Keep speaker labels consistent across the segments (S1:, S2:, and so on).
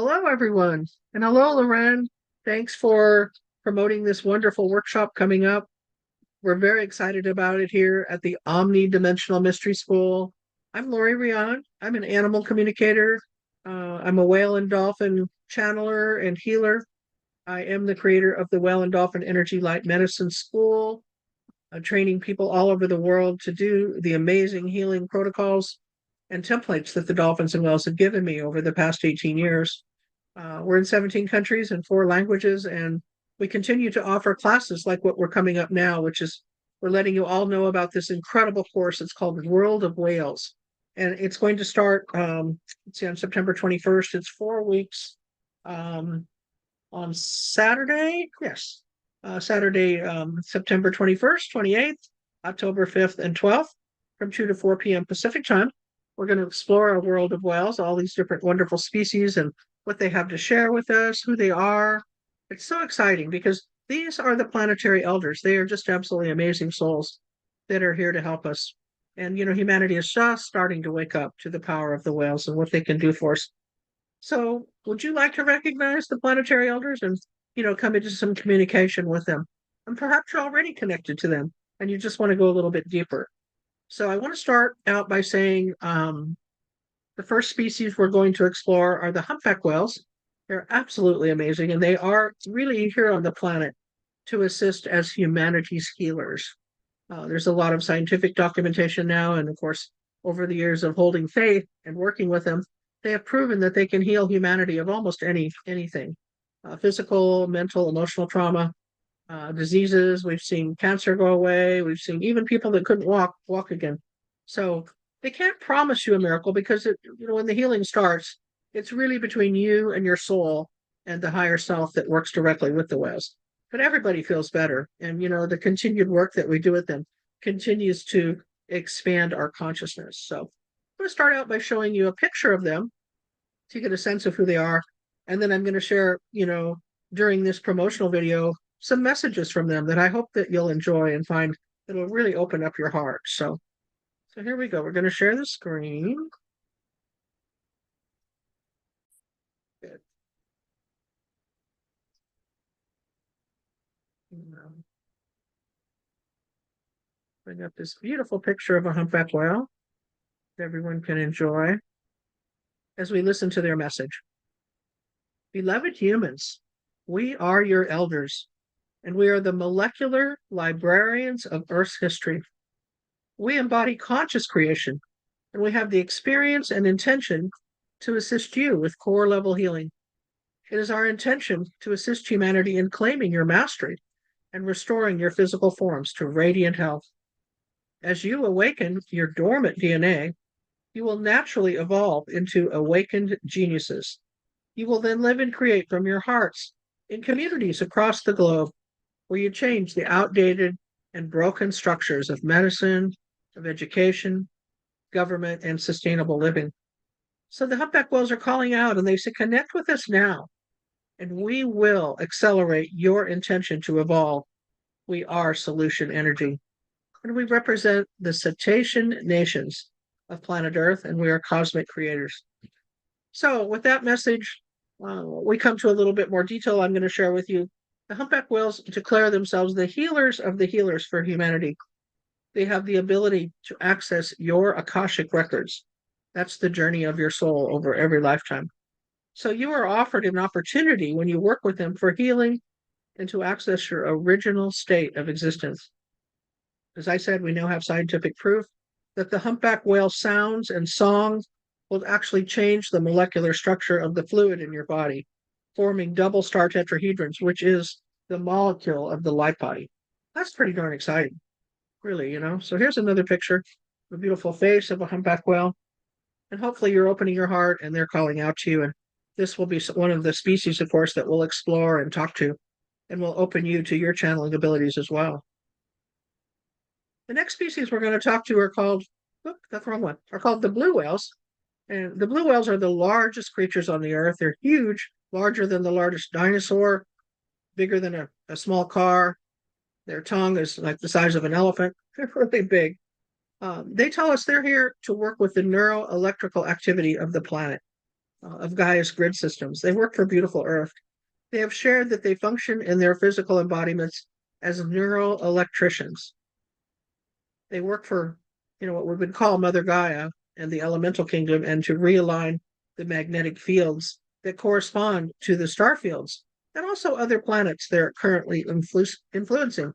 S1: Hello, everyone. And hello, Loren. Thanks for promoting this wonderful workshop coming up. We're very excited about it here at the Omni-Dimensional Mystery School. I'm Laurie Reyon. I'm an animal communicator. I'm a whale and dolphin channeler and healer. I am the creator of the Whale and Dolphin Energy Light Medicine School, training people all over the world to do the amazing healing protocols and templates that the dolphins and whales have given me over the past 18 years. We're in 17 countries and 4 languages, and we continue to offer classes like what we're coming up now, which is we're letting you all know about this incredible course. It's called World of Whales, and it's going to start, let's see, on September 21st. It's 4 weeks on Saturday. Yes, Saturday, September 21st, 28th, October 5th, and 12th from 2 to 4 p.m. Pacific time. We're going to explore our world of whales, all these different wonderful species and what they have to share with us, who they are. It's so exciting because these are the planetary elders. They are just absolutely amazing souls that are here to help us. And, humanity is just starting to wake up to the power of the whales and what they can do for us. So, would you like to recognize the planetary elders and, come into some communication with them? And perhaps you're already connected to them and you just want to go a little bit deeper. So, I want to start out by saying the first species we're going to explore are the humpback whales. They're absolutely amazing, and they are really here on the planet to assist as humanity's healers. There's a lot of scientific documentation now, and of course, over the years of holding faith and working with them, they have proven that they can heal humanity of almost anything, physical, mental, emotional trauma, diseases. We've seen cancer go away. We've seen even people that couldn't walk again. So they can't promise you a miracle because when the healing starts, it's really between you and your soul and the higher self that works directly with the whales. But everybody feels better, and the continued work that we do with them continues to expand our consciousness. So I'm going to start out by showing you a picture of them so you get a sense of who they are, and then I'm going to share, during this promotional video, some messages from them that I hope that you'll enjoy and find that'll really open up your heart. So here we go. We're going to share the screen. Good. Bring up this beautiful picture of a humpback whale that everyone can enjoy as we listen to their message. Beloved humans, we are your elders, and we are the molecular librarians of Earth's history. We embody conscious creation, and we have the experience and intention to assist you with core level healing. It is our intention to assist humanity in claiming your mastery and restoring your physical forms to radiant health. As you awaken your dormant DNA, you will naturally evolve into awakened geniuses. You will then live and create from your hearts in communities across the globe where you change the outdated and broken structures of medicine, of education, government, and sustainable living. So the humpback whales are calling out and they say, connect with us now, and we will accelerate your intention to evolve. We are solution energy, and we represent the cetacean nations of planet Earth, and we are cosmic creators. So with that message, we come to a little bit more detail I'm going to share with you. The humpback whales declare themselves the healers of the healers for humanity. They have the ability to access your Akashic records. That's the journey of your soul over every lifetime. So you are offered an opportunity when you work with them for healing and to access your original state of existence. As I said, we now have scientific proof that the humpback whale sounds and songs will actually change the molecular structure of the fluid in your body, forming double star tetrahedrons, which is the molecule of the light body. That's pretty darn exciting, really, So here's another picture, the beautiful face of a humpback whale. And hopefully you're opening your heart and they're calling out to you. And this will be one of the species, of course, that we'll explore and talk to, and will open you to your channeling abilities as well. The next species we're going to talk to are called, that's the wrong one, are called the blue whales. And the blue whales are the largest creatures on the earth. They're huge, larger than the largest dinosaur, bigger than a small car. Their tongue is like the size of an elephant. They're really big. They tell us they're here to work with the neuroelectrical activity of the planet. of Gaia's grid systems. They work for beautiful Earth. They have shared that they function in their physical embodiments as neural electricians. They work for, what we would call Mother Gaia and the elemental kingdom, and to realign the magnetic fields that correspond to the star fields and also other planets that are currently influencing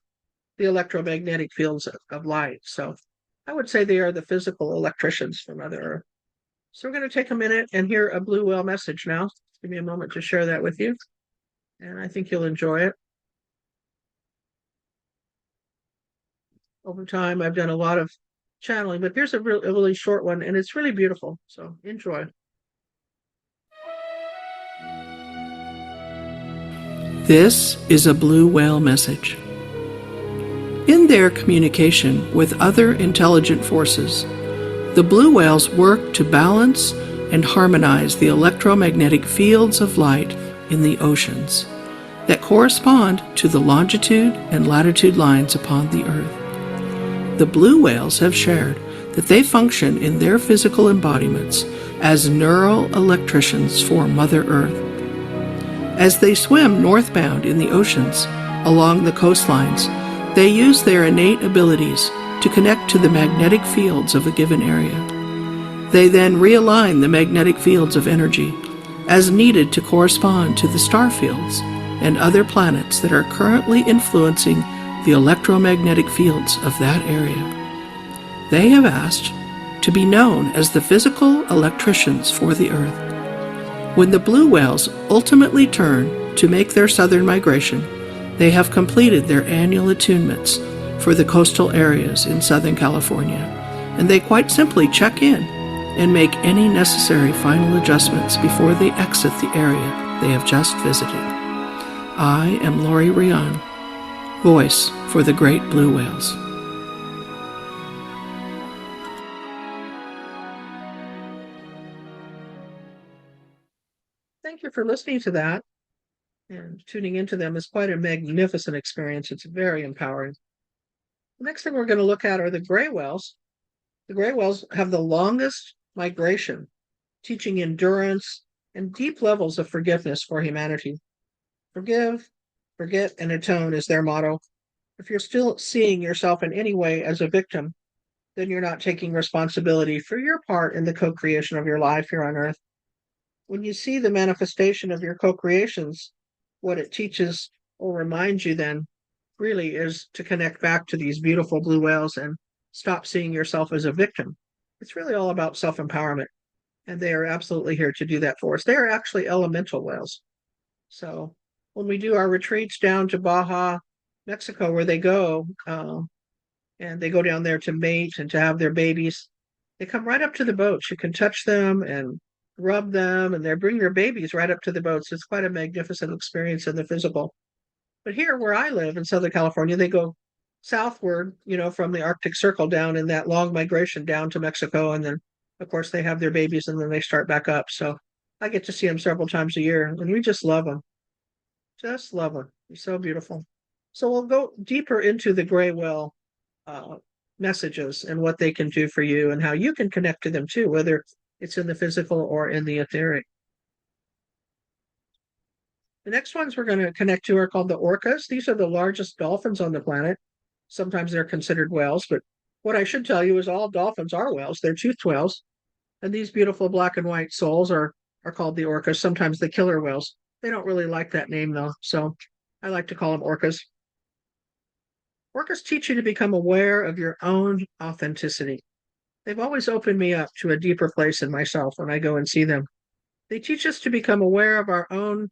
S1: the electromagnetic fields of light. So I would say they are the physical electricians for Mother Earth. So we're going to take a minute and hear a blue whale message now. Give me a moment to share that with you, and I think you'll enjoy it. Over time, I've done a lot of channeling, but here's a really short one, and it's really beautiful. So enjoy.
S2: This is a blue whale message. In their communication with other intelligent forces, the blue whales work to balance and harmonize the electromagnetic fields of light in the oceans that correspond to the longitude and latitude lines upon the Earth. The blue whales have shared that they function in their physical embodiments as neural electricians for Mother Earth. As they swim northbound in the oceans along the coastlines, they use their innate abilities to connect to the magnetic fields of a given area. They then realign the magnetic fields of energy as needed to correspond to the star fields and other planets that are currently influencing the electromagnetic fields of that area. They have asked to be known as the physical electricians for the Earth. When the blue whales ultimately turn to make their southern migration, they have completed their annual attunements for the coastal areas in Southern California, and they quite simply check in and make any necessary final adjustments before they exit the area they have just visited. I am Laurie Reyon, voice for the great blue whales.
S1: Thank you for listening to that, and tuning into them is quite a magnificent experience. It's very empowering. The next thing we're going to look at are the gray whales. The gray whales have the longest migration, teaching endurance and deep levels of forgiveness for humanity. Forgive, forget, and atone is their motto. If you're still seeing yourself in any way as a victim, then you're not taking responsibility for your part in the co-creation of your life here on Earth. When you see the manifestation of your co-creations, what it teaches or reminds you then really is to connect back to these beautiful blue whales and stop seeing yourself as a victim. It's really all about self-empowerment, and they are absolutely here to do that for us. They are actually elemental whales. So when we do our retreats down to Baja, Mexico, where they go, and they go down there to mate and to have their babies, they come right up to the boats. You can touch them and rub them, and they bring their babies right up to the boats. It's quite a magnificent experience in the physical. But here, where I live in Southern California, they go southward, from the Arctic Circle down in that long migration down to Mexico. And then, of course, they have their babies and then they start back up. So I get to see them several times a year, and we just love them. Just love them. They're so beautiful. So we'll go deeper into the gray whale uh, messages and what they can do for you and how you can connect to them too, whether it's in the physical or in the etheric. The next ones we're going to connect to are called the orcas. These are the largest dolphins on the planet. Sometimes they're considered whales, but what I should tell you is all dolphins are whales. They're toothed whales. And these beautiful black and white souls are called the orcas, sometimes the killer whales. They don't really like that name though, so I like to call them orcas. Orcas teach you to become aware of your own authenticity. They've always opened me up to a deeper place in myself when I go and see them. They teach us to become aware of our own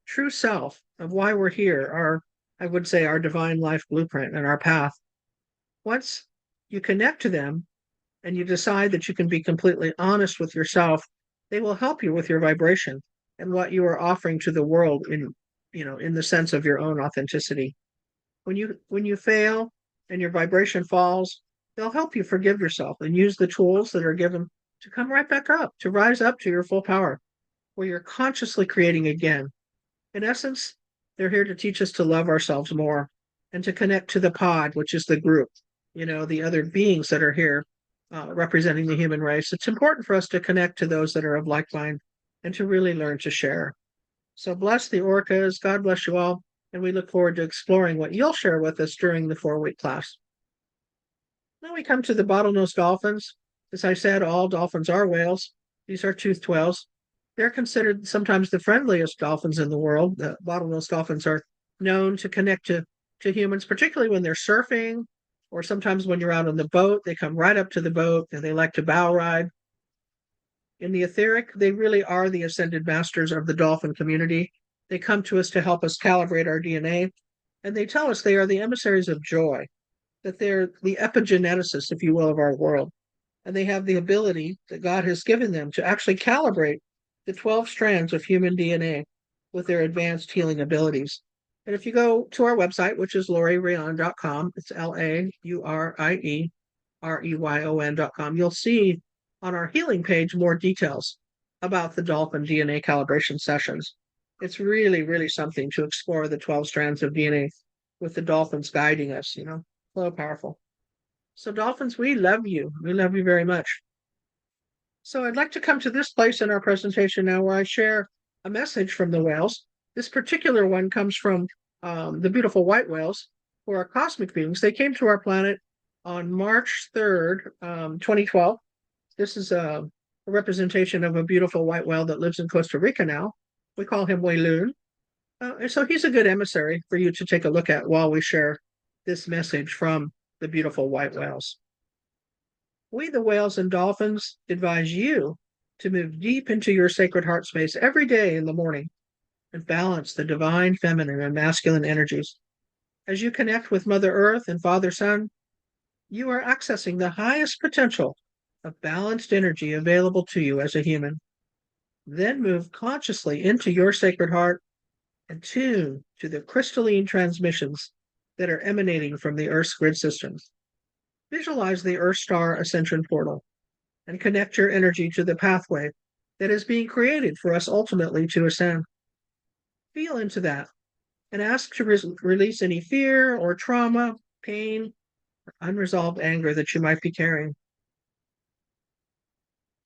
S1: true self, of why we're here, I would say, our divine life blueprint and our path. Once you connect to them and you decide that you can be completely honest with yourself, they will help you with your vibration and what you are offering to the world in the sense of your own authenticity. When you fail and your vibration falls, they'll help you forgive yourself and use the tools that are given to come right back up, to rise up to your full power, where you're consciously creating again. In essence, they're here to teach us to love ourselves more and to connect to the pod, which is the group, the other beings that are here representing the human race. It's important for us to connect to those that are of like mind and to really learn to share. So bless the orcas. God bless you all. And we look forward to exploring what you'll share with us during the 4-week class. Now we come to the bottlenose dolphins. As I said, all dolphins are whales. These are toothed whales. They're considered sometimes the friendliest dolphins in the world. The bottlenose dolphins are known to connect to humans, particularly when they're surfing, or sometimes when you're out on the boat. They come right up to the boat and they like to bow ride. In the etheric, they really are the ascended masters of the dolphin community. They come to us to help us calibrate our DNA, and they tell us they are the emissaries of joy, that they're the epigeneticists, if you will, of our world. And they have the ability that God has given them to actually calibrate the 12 strands of human DNA with their advanced healing abilities. And if you go to our website, which is lauriereyon.com, it's LaurieReyon.com, you'll see on our healing page more details about the dolphin DNA calibration sessions. It's really, really something to explore the 12 strands of DNA with the dolphins guiding us, so powerful. So dolphins, we love you. We love you very much. So I'd like to come to this place in our presentation now where I share a message from the whales. This particular one comes from the beautiful white whales, who are cosmic beings. They came to our planet on March 3rd, 2012. This is a representation of a beautiful white whale that lives in Costa Rica now. We call him Wayloon. So he's a good emissary for you to take a look at while we share this message from the beautiful white whales. We, the whales and dolphins, advise you to move deep into your sacred heart space every day in the morning and balance the divine feminine and masculine energies. As you connect with Mother Earth and Father Sun, you are accessing the highest potential of balanced energy available to you as a human. Then move consciously into your sacred heart and tune to the crystalline transmissions that are emanating from the Earth's grid systems. Visualize the Earth Star Ascension portal and connect your energy to the pathway that is being created for us ultimately to ascend. Feel into that and ask to release any fear or trauma, pain, or unresolved anger that you might be carrying.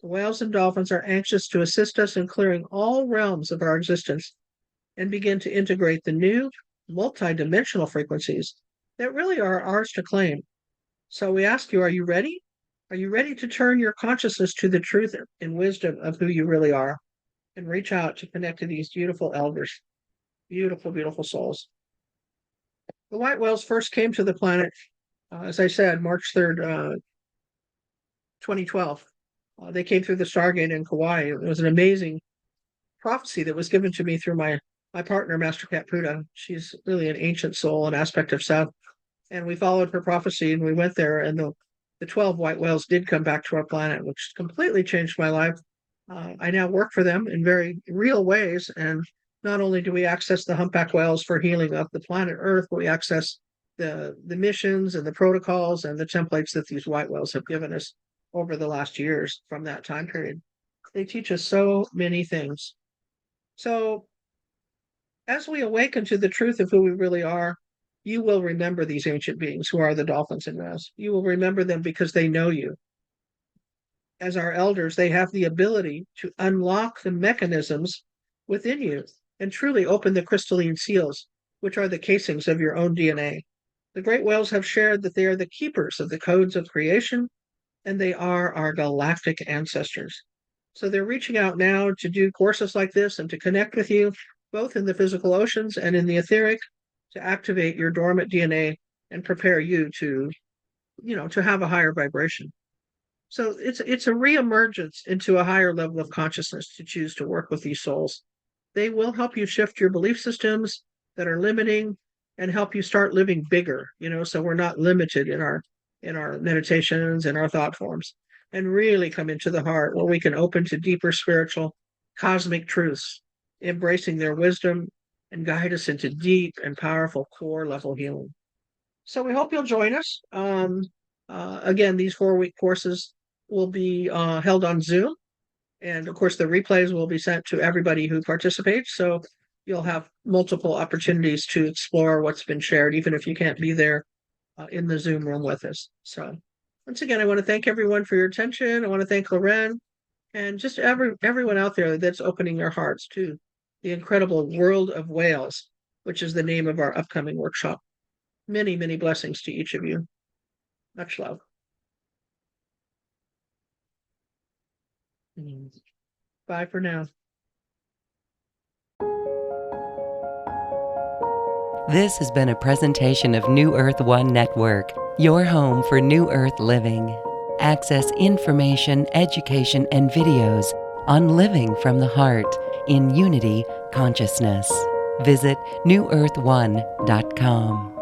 S1: The whales and dolphins are anxious to assist us in clearing all realms of our existence and begin to integrate the new multidimensional frequencies that really are ours to claim. So we ask you, are you ready? Are you ready to turn your consciousness to the truth and wisdom of who you really are and reach out to connect to these beautiful elders, beautiful, beautiful souls? The white whales first came to the planet, as I said, March 3rd, 2012. They came through the Stargate in Kauai. It was an amazing prophecy that was given to me through my partner, Master Cat Puda. She's really an ancient soul, an aspect of Seth. And we followed her prophecy and we went there, and the 12 white whales did come back to our planet, which completely changed my life. I now work for them in very real ways, and not only do we access the humpback whales for healing of the planet Earth, but we access the missions and the protocols and the templates that these white whales have given us over the last years from that time period. They teach us so many things. So as we awaken to the truth of who we really are, you will remember these ancient beings who are the dolphins and whales. You will remember them because they know you. As our elders, they have the ability to unlock the mechanisms within you and truly open the crystalline seals, which are the casings of your own DNA. The great whales have shared that they are the keepers of the codes of creation, and they are our galactic ancestors. So they're reaching out now to do courses like this and to connect with you, both in the physical oceans and in the etheric, to activate your dormant DNA and prepare you to have a higher vibration. So it's a reemergence into a higher level of consciousness to choose to work with these souls. They will help you shift your belief systems that are limiting and help you start living bigger, so we're not limited in our meditations and our thought forms, and really come into the heart where we can open to deeper spiritual cosmic truths, embracing their wisdom and guide us into deep and powerful core level healing. So we hope you'll join us. Again, these 4-week courses will be held on Zoom. And of course, the replays will be sent to everybody who participates. So you'll have multiple opportunities to explore what's been shared, even if you can't be there in the Zoom room with us. So once again, I want to thank everyone for your attention. I want to thank Loren and just everyone out there that's opening their hearts to the incredible world of whales, which is the name of our upcoming workshop. Many, many blessings to each of you. Much love. Bye for now.
S3: This has been a presentation of New Earth One Network, your home for New Earth living. Access information, education, and videos on living from the heart in unity consciousness. Visit newearth1.com.